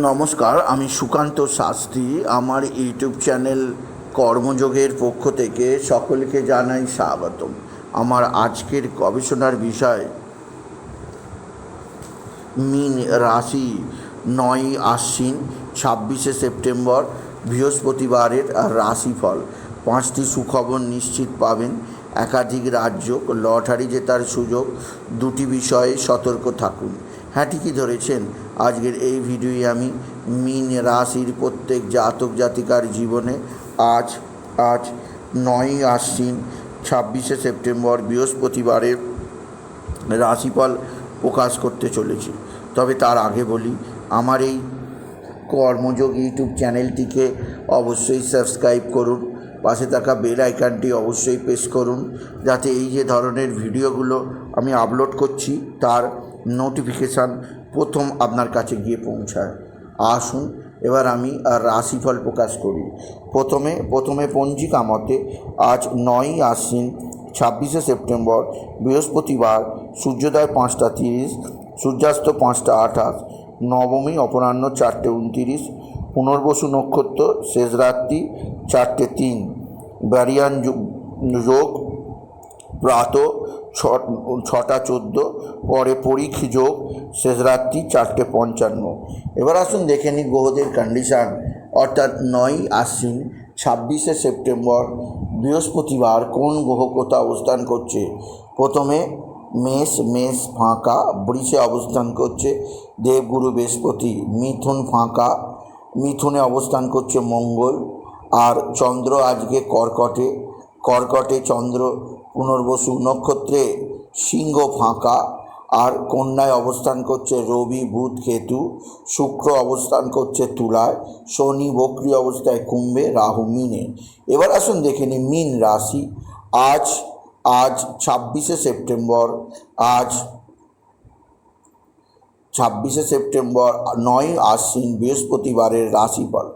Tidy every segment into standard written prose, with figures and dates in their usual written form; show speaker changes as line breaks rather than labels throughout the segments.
নমস্কার, আমি সুকান্ত শাস্ত্রী। আমার ইউটিউব চ্যানেল কর্মযোগের পক্ষ থেকে সকলকে জানাই স্বাগতম। আমার আজকের গবেষণার বিষয় মীন রাশি 9ই আশ্বিন 26শে সেপ্টেম্বর বৃহস্পতিবারের রাশিফল। 5টি সুখবর নিশ্চিত পাবেন, একাধিক রাজ্য, লটারি জেতার সুযোগ, 2টি বিষয়ে সতর্ক থাকুন। হ্যাঁ, ঠিকই ধরেছেন। আজকের এই ভিডিওয়ে আমি মীন রাশির প্রত্যেক জাতক জাতিকার জীবনে আজ 9ই আশ্বিন 26শে সেপ্টেম্বর বৃহস্পতিবারের রাশিফল প্রকাশ করতে চলেছি। তবে তার আগে বলি, আমার এই কর্মযোগ ইউটিউব চ্যানেলটিকে অবশ্যই সাবস্ক্রাইব করুন, পাশে থাকা বেল আইকনটি অবশ্যই প্রেস করুন, যাতে এই যে ধরনের ভিডিওগুলো আমি আপলোড করছি তার নোটিফিকেশান প্রথম আপনার কাছে গিয়ে পৌঁছায়। আসুন এবার আমি রাশিফল প্রকাশ করি। প্রথমে পঞ্জিকা মতে আজ 9ই আশ্বিন 26শে সেপ্টেম্বর বৃহস্পতিবার, সূর্যোদয় 5টা 30, সূর্যাস্ত 5টা 28, নবমী অপরাহ্ন 4টে 29, পুনর্বসু নক্ষত্র শেষ রাত্রি 4টে 3, ব্যারিয়ান যোগ প্রাত 6টা 14, পরে পরীক্ষ যোগ শেষ রাত্রি 4টে 55। এবার আসুন দেখে নিই গ্রহদের কন্ডিশান, অর্থাৎ 9ই আশ্বিন 26শে সেপ্টেম্বর বৃহস্পতিবার কোন গ্রহ কোথা অবস্থান করছে। প্রথমে মেষ ফাঁকা, বৃষে অবস্থান করছে দেবগুরু বৃহস্পতি, মিথুন ফাঁকা, মিথুনে অবস্থান করছে মঙ্গল, আর চন্দ্র আজকে কর্কটে চন্দ্র পুনর্বসু নক্ষত্রে, সিংহ ফাঁকা, আর কন্যায় অবস্থান করছে রবি বুধ কেতু, শুক্র অবস্থান করছে তুলায়, শনি বক্রী অবস্থায় কুম্ভে, রাহু মীনে। এবার আসুন দেখে নিই মীন রাশি। আজ 26শে সেপ্টেম্বর 9ই আশ্বিন বৃহস্পতিবারের রাশিফল।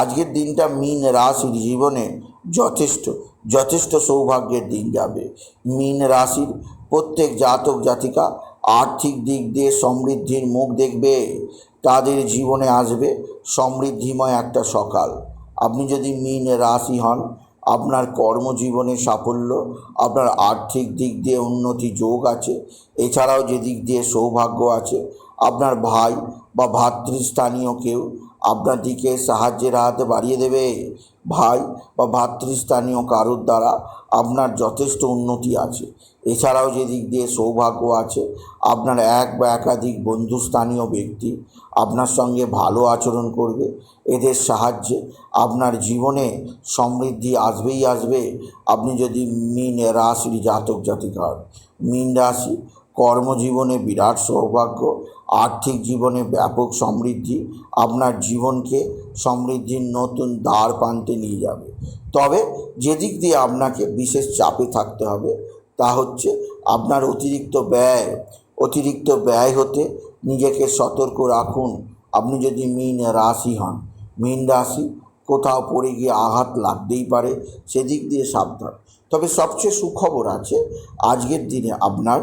আজকের দিনটা মীন রাশির জীবনে যথেষ্ট সৌভাগ্যের দিন যাবে। মীন রাশির প্রত্যেক জাতক জাতিকা আর্থিক দিক দিয়ে সমৃদ্ধির মুখ দেখবে। তাদের জীবনে আসবে সমৃদ্ধিময় একটা সকাল। আপনি যদি মীন রাশি হন, আপনার কর্মজীবনে সাফল্য, আপনার আর্থিক দিক দিয়ে উন্নতি যোগ আছে। এছাড়াও যে দিক দিয়ে সৌভাগ্য আছে, আপনার ভাই বা ভাতৃস্থানীয় কেউ আপনার দিকে সাহায্যের হাত বাড়িয়ে দেবে। ভাই বা ভাতৃস্থানীয় কারোর দ্বারা আপনার যথেষ্ট উন্নতি আছে। এছাড়াও যে দিক দিয়ে সৌভাগ্য আছে, আপনার এক বা একাধিক বন্ধুস্থানীয় ব্যক্তি আপনার সঙ্গে ভালো আচরণ করবে। এদের সাহায্যে আপনার জীবনে সমৃদ্ধি আসবেই আসবে। আপনি যদি মীন রাশির জাতক জাতিকা হন, মীন রাশি কর্মজীবনে বিরাট সৌভাগ্য, আর্থিক জীবনে ব্যাপক সমৃদ্ধি আপনার জীবনকে সমৃদ্ধির নতুন দ্বার প্রান্তে নিয়ে যাবে। তবে যেদিক দিয়ে আপনাকে বিশেষ চাপে থাকতে হবে তা হচ্ছে আপনার অতিরিক্ত ব্যয় হতে নিজেকে সতর্ক রাখুন। আপনি যদি মীন রাশি হন, মীন রাশি কোথাও পড়ে গিয়ে আঘাত লাগতেই পারে, সেদিক দিয়ে সাবধান। তবে সবচেয়ে সুখবর আছে, আজকের দিনে আপনার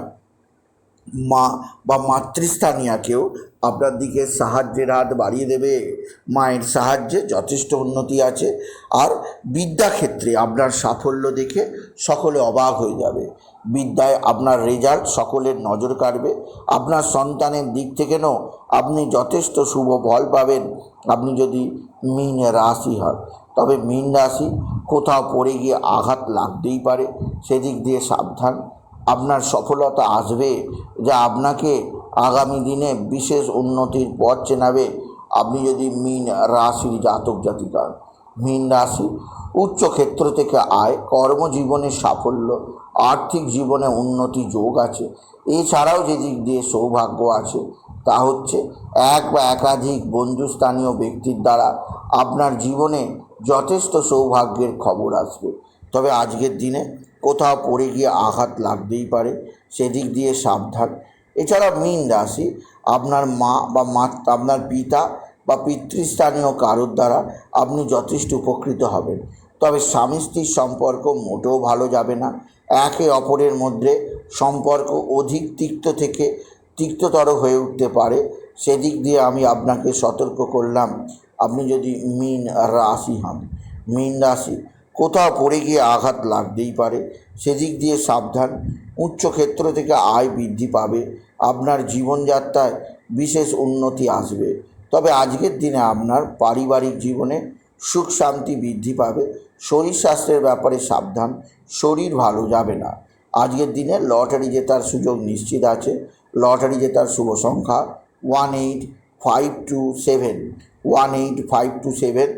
মা বা মাতৃস্থানীয় কেউ আপনার দিকে সাহায্যের হাত বাড়িয়ে দেবে। মায়ের সাহায্যে যথেষ্ট উন্নতি আছে। আর বিদ্যাক্ষেত্রে আপনার সাফল্য দেখে সকলে অবাক হয়ে যাবে। বিদ্যায় আপনার রেজাল্ট সকলের নজর কাড়বে। আপনার সন্তানের দিক থেকেও আপনি যথেষ্ট শুভ ফল পাবেন আপনি যদি মীন রাশি হন। তবে মীন রাশি কোথাও পড়ে গিয়ে আঘাত লাগতেই পারে, সেদিক দিয়ে সাবধান। আপনার সফলতা আসবে, যা আপনাকে আগামী দিনে বিশেষ উন্নতির পথ চেনাবে। আপনি যদি মীন রাশির জাতক জাতিকা। মীন রাশি উচ্চ ক্ষেত্র থেকে আয়, কর্মজীবনে সাফল্য, আর্থিক জীবনে উন্নতি যোগ আছে। এছাড়াও যে দিক দিয়ে সৌভাগ্য আছে তা হচ্ছে এক বা একাধিক বন্ধুস্থানীয় ব্যক্তির দ্বারা আপনার জীবনে যথেষ্ট সৌভাগ্যের খবর আসবে। তবে আজকের দিনে কোথাও পড়ে গিয়ে আঘাত লাগতেই পারে, সেদিক দিয়ে সাবধান। এছাড়া মীন রাশি আপনার মা বা আপনার পিতা বা পিতৃস্থানীয় কারোর দ্বারা আপনি যথেষ্ট উপকৃত হবেন। তবে স্বামী স্ত্রীর সম্পর্ক মোটেও ভালো যাবে না। একে অপরের মধ্যে সম্পর্ক অধিক তিক্ততর হয়ে উঠতে পারে, সেদিক দিয়ে আমি আপনাকে সতর্ক করলাম। আপনি যদি মীন রাশি হন, মীন রাশি কোথাও পড়ে গিয়ে আঘাত লাগতেই পারে, সেদিক দিয়ে সাবধান। উচ্চ ক্ষেত্র থেকে আয় বৃদ্ধি পাবে, আপনার জীবনযাত্রায় বিশেষ উন্নতি আসবে। তবে আজকের দিনে আপনার পারিবারিক জীবনে সুখ শান্তি বৃদ্ধি পাবে। শরীর স্বাস্থ্যের ব্যাপারে সাবধান, শরীর ভালো যাবে না। আজকের দিনে লটারি জেতার সুযোগ নিশ্চিত আছে। লটারি জেতার শুভ সংখ্যা 18527, 18527,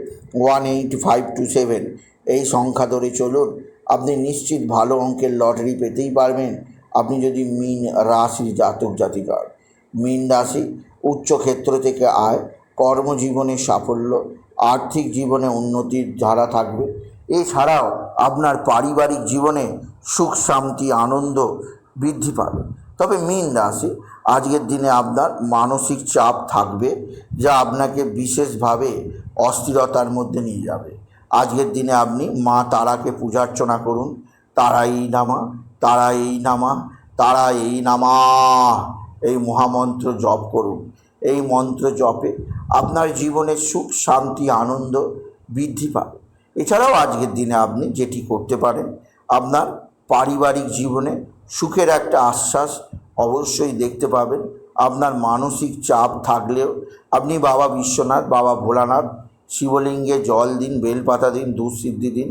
18527 এই সংখ্যা ধরে চলুন, আপনি নিশ্চিত ভালো অঙ্কের লটারি পেতেই পারবেন। আপনি যদি মীন রাশির জাতক জাতিকা। মীন রাশি উচ্চ ক্ষেত্র থেকে আয়, কর্মজীবনে সাফল্য, আর্থিক জীবনে উন্নতির ধারা থাকবে। এছাড়াও আপনার পারিবারিক জীবনে সুখ শান্তি আনন্দ বৃদ্ধি পাবে। তবে মীন রাশি আজকের দিনে আপনার মানসিক চাপ থাকবে, যা আপনাকে বিশেষভাবে অস্থিরতার মধ্যে নিয়ে যাবে। আজকের দিনে আপনি মা তারাকে পূজার্চনা করুন। তারাই নামা, তারাই নামা, তারাই নামা এই মহামন্ত্র জপ করুন। এই মন্ত্র জপে আপনার জীবনে সুখ শান্তি আনন্দ বৃদ্ধি পাবে। এছাড়াও আজকের দিনে আপনি যেটি করতে পারেন, আপনার পারিবারিক জীবনে সুখের একটা আশ্বাস অবশ্যই দেখতে পাবেন। আপনার মানসিক চাপ থাকলেও আপনি বাবা বিশ্বনাথ, বাবা ভোলানাথ, শিবলিঙ্গে জল দিন, বেলপাতা দিন, দুঃসিদ্ধি দিন।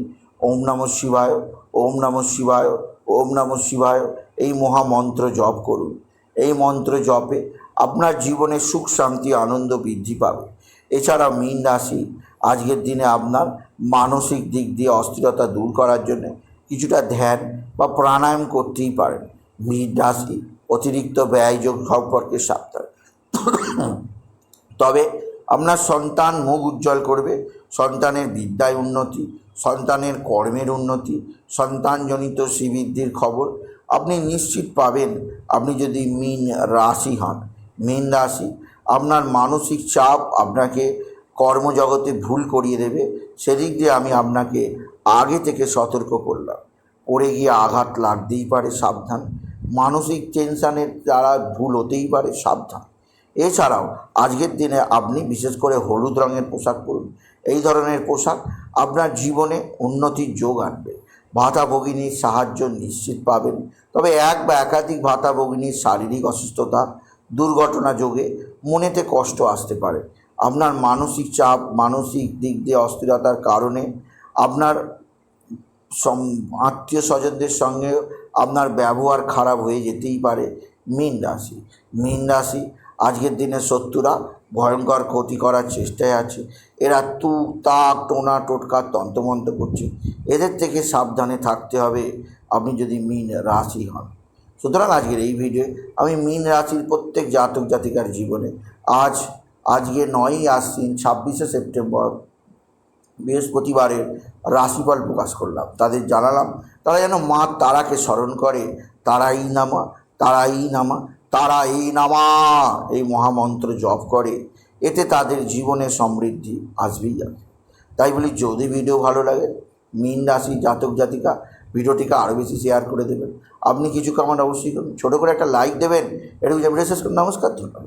ওম নমঃ শিবায়, ওম নমঃ শিবায়, ওম নমঃ শিবায় এই মহামন্ত্র জপ করুন। এই মন্ত্র জপে আপনার জীবনে সুখ শান্তি আনন্দ বৃদ্ধি পাবে। এছাড়া মীন রাশি আজকের দিনে আপনার মানসিক দিক দিয়ে অস্থিরতা দূর করার জন্য কিছুটা ধ্যান বা প্রাণায়াম করতেই পারেন। মীন রাশি অতিরিক্ত ব্যয়যোগ সম্পর্কে সাবধান। তবে আপনার সন্তান মুখ উজ্জ্বল করবে, সন্তানের বিদ্যায় উন্নতি, সন্তানের কর্মের উন্নতি, সন্তানজনিত শ্রীবৃদ্ধির খবর আপনি নিশ্চিত পাবেন। আপনি যদি মীন রাশি হন, মীন রাশি আপনার মানসিক চাপ আপনাকে কর্মজগতে ভুল করিয়ে দেবে। সেদিক দিয়ে আমি আপনাকে আগে থেকে সতর্ক করলাম। পড়ে গিয়ে আঘাত লাগতেই পারে, সাবধান। মানসিক টেনশানের দ্বারা ভুল হতেই পারে, সাবধান। এছাড়াও আজকের দিনে আপনি বিশেষ করে হলুদ রঙের পোশাক পরুন। এই ধরনের পোশাক আপনার জীবনে উন্নতির যোগ আনবে। ভাতা ভগিনীর সাহায্য নিশ্চিত পাবেন। তবে এক বা একাধিক ভাতা ভগিনীর শারীরিক অসুস্থতা, দুর্ঘটনা যোগে মনেতে কষ্ট আসতে পারে। আপনার মানসিক চাপ, মানসিক দিক দিয়ে অস্থিরতার কারণে আপনার আত্মীয় স্বজনদের সঙ্গে আপনার ব্যবহার খারাপ হয়ে যেতেই পারে। মীন রাশি, মীন রাশি আজকের দিনে শত্রুরা ভয়ঙ্কর ক্ষতি করার চেষ্টায় আছে। এরা তুক তাক টোনা টোটকা তন্ত্রমন্ত্র করছে, এদের থেকে সাবধানে থাকতে হবে আপনি যদি মীন রাশি হন। সুতরাং আজকের এই ভিডিও আমি মীন রাশির প্রত্যেক জাতক জাতিকার জীবনে আজকে 9ই আশ্বিন 26শে সেপ্টেম্বর বৃহস্পতিবারের রাশিফল প্রকাশ করলাম। তাদের জানালাম তারা যেন মা তারাকে স্মরণ করে। তারাই নামা, তারাই নামা, তারাই নামা এই মহামন্ত্র জপ করে। এতে তাদের জীবনে সমৃদ্ধি আসবেই আসবে। তাই বলি, যদি ভিডিও ভালো লাগে মীন রাশি জাতক জাতিকা ভিডিওটিকে আরও বেশি শেয়ার করে দেবেন। আপনি কিছু কমেন্ট অবশ্যই করুন, ছোটো করে একটা লাইক দেবেন। এটুকু শেষ করুন। নমস্কার, ধন্যবাদ।